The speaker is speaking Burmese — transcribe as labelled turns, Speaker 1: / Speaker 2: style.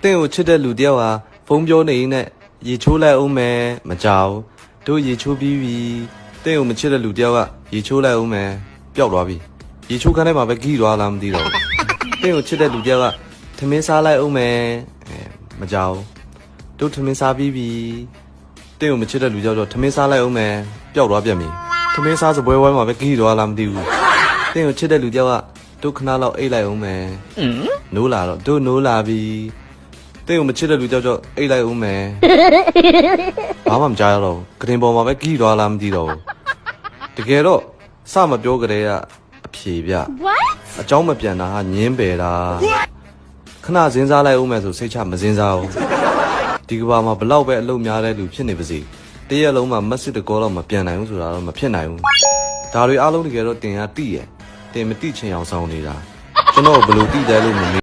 Speaker 1: တင်းကိုချစ်တဲ့လူတယောက်ဟာဖုန်းပြောနေနဲ့ရေချိုးလိုက်အောင်မယ်မကြောက်တို့ရေချိုးပြီးပြီတင်းကိုမချစ်တဲ့လူတယောက်ကရေချိုးလိုက်အောင်မယ်ပျောက်သွားပြီရေချိုးခန်းထဲမှာပဲဂိသွားလားမသိတော့တင်းကိုချစ်တဲ့လူတယောက်ကထမင်းစားလိုက်အောင်မယ်မကြောက်တို့ထမင်းစားပြီးပြီတင်းကိုမချစ်တဲ့လူတယောက်တော့ထမင်းစားလိုက်အောင်မယ်ပျောက်သွားပြန်ပြီထမင်းစားစပွဲဝဲမှာပဲဂိသွားလားမသိဘူးတင်းကိုချစ်တဲ့လူတယောက်ကတို့ခဏလောက်အိတ်လိုက်အောင်မယ်နိုးလာတော့တို့နိုးလာပြီတင်းကိုမချစ်တဲ့လူကြောက်အိတ်လိုက်အောင်မယ်ဘာမှမကြားရတော့ဘူးကတင်ပေါ်မှာပဲကြီးသွားလားမသိတော့ဘူးတကယ်တော့စမပြောကြတဲ့ကအဖြေပြအเจ้าမပြန်တာဟာညင်းပယ်တာခဏစဉ်းစားလိုက်အောင်မယ်ဆိုစိတ်ချမစဉ်းစားဘူးဒီကဘာမှာဘလောက်ပဲအလုပ်များတဲ့လူဖြစ်နေပါစေတရက်လုံးမှာမက်စစ်တကောတော့မပြန်နိုင်ဘူးဆိုတာတော့မဖြစ်နိုင်ဘူးဒါတွေအားလုံးတကယ်တော့တင်ရတိရယ်တင်မတိချင်အောင်ဆောင်နေတာကျွန်တော်ဘယ်လိုတိတယ်လို့မမေး